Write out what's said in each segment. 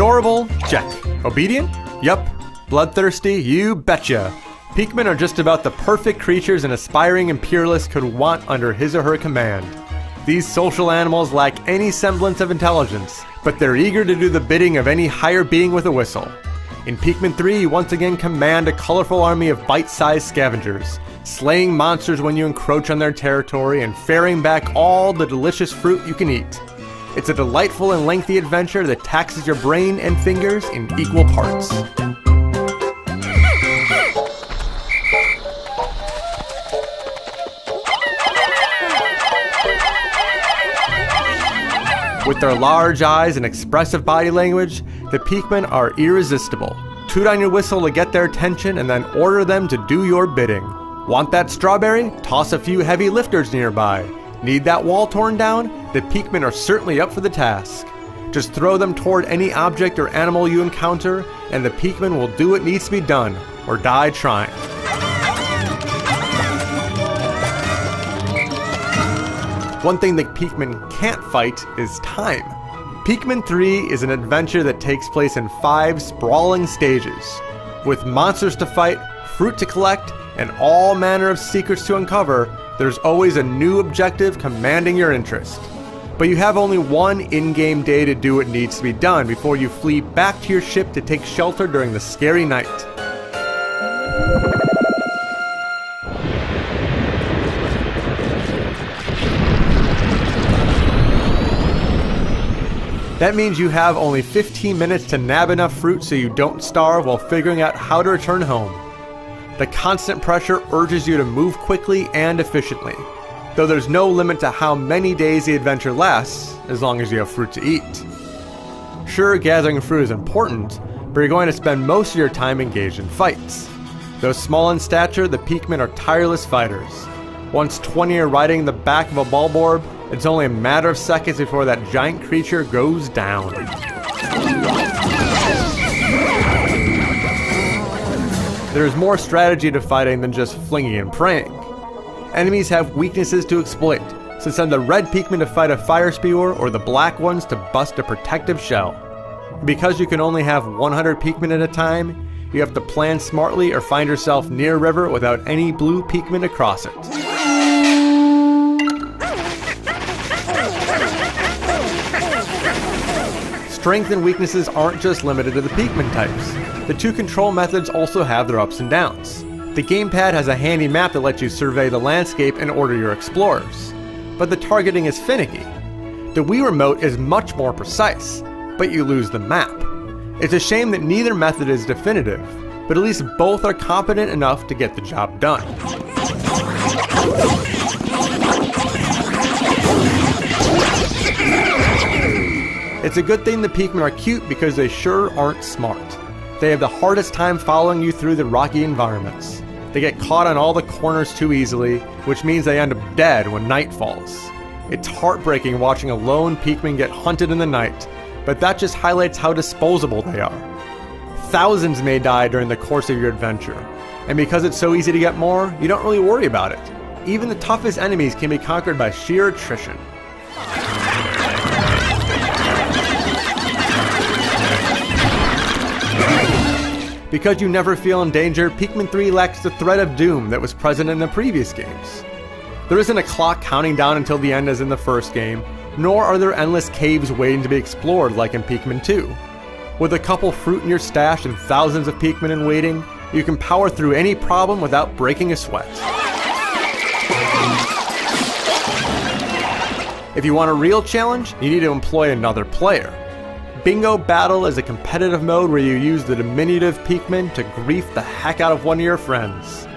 Adorable? Check. Obedient? Yup. Bloodthirsty? You betcha. Pikmin are just about the perfect creatures an aspiring imperialist could want under his or her command. These social animals lack any semblance of intelligence, but they're eager to do the bidding of any higher being with a whistle. In Pikmin 3, you once again command a colorful army of bite-sized scavengers, slaying monsters when you encroach on their territory and ferrying back all the delicious fruit you can eat. It's a delightful and lengthy adventure that taxes your brain and fingers in equal parts. With their large eyes and expressive body language, the Pikmin are irresistible. Toot on your whistle to get their attention and then order them to do your bidding. Want that strawberry? Toss a few heavy lifters nearby. Need that wall torn down? The Pikmin are certainly up for the task. Just throw them toward any object or animal you encounter, and the Pikmin will do what needs to be done, or die trying. One thing that Pikmin can't fight is time. Pikmin 3 is an adventure that takes place in 5 sprawling stages. With monsters to fight, fruit to collect, and all manner of secrets to uncover, there's always a new objective commanding your interest. But you have only one in-game day to do what needs to be done before you flee back to your ship to take shelter during the scary night. That means you have only 15 minutes to nab enough fruit so you don't starve while figuring out how to return home. The constant pressure urges you to move quickly and efficiently, though there's no limit to how many days the adventure lasts, as long as you have fruit to eat. Sure, gathering fruit is important, but you're going to spend most of your time engaged in fights. Though small in stature, the Pikmin are tireless fighters. Once 20 are riding the back of a bulborb, it's only a matter of seconds before that giant creature goes down. There's more strategy to fighting than just flinging and praying. Enemies have weaknesses to exploit, so send the red Pikmin to fight a fire spewer or the black ones to bust a protective shell. Because you can only have 100 Pikmin at a time, you have to plan smartly or find yourself near a river without any blue Pikmin to cross it. Strength and weaknesses aren't just limited to the Pikmin types. The 2 control methods also have their ups and downs. The gamepad has a handy map that lets you survey the landscape and order your explorers, but the targeting is finicky. The Wii Remote is much more precise, but you lose the map. It's a shame that neither method is definitive, but at least both are competent enough to get the job done. It's a good thing the Pikmin are cute because they sure aren't smart. They have the hardest time following you through the rocky environments. They get caught on all the corners too easily, which means they end up dead when night falls. It's heartbreaking watching a lone Pikmin get hunted in the night, but that just highlights how disposable they are. Thousands may die during the course of your adventure, and because it's so easy to get more, you don't really worry about it. Even the toughest enemies can be conquered by sheer attrition. Because you never feel in danger, Pikmin 3 lacks the threat of doom that was present in the previous games. There isn't a clock counting down until the end as in the first game, nor are there endless caves waiting to be explored like in Pikmin 2. With a couple fruit in your stash and thousands of Pikmin in waiting, you can power through any problem without breaking a sweat. If you want a real challenge, you need to employ another player. Bingo Battle is a competitive mode where you use the diminutive Pikmin to grief the heck out of one of your friends.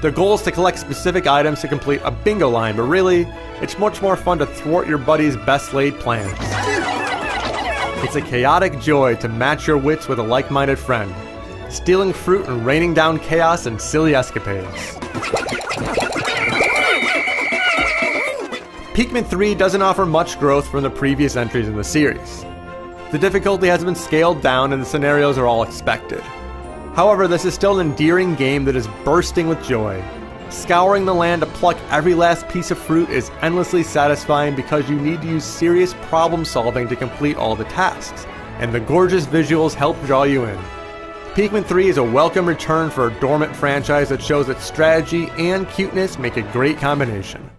The goal is to collect specific items to complete a bingo line, but really, it's much more fun to thwart your buddy's best laid plans. It's a chaotic joy to match your wits with a like-minded friend, stealing fruit and raining down chaos in silly escapades. Pikmin 3 doesn't offer much growth from the previous entries in the series. The difficulty has been scaled down and the scenarios are all expected. However, this is still an endearing game that is bursting with joy. Scouring the land to pluck every last piece of fruit is endlessly satisfying because you need to use serious problem solving to complete all the tasks, and the gorgeous visuals help draw you in. Pikmin 3 is a welcome return for a dormant franchise that shows that strategy and cuteness make a great combination.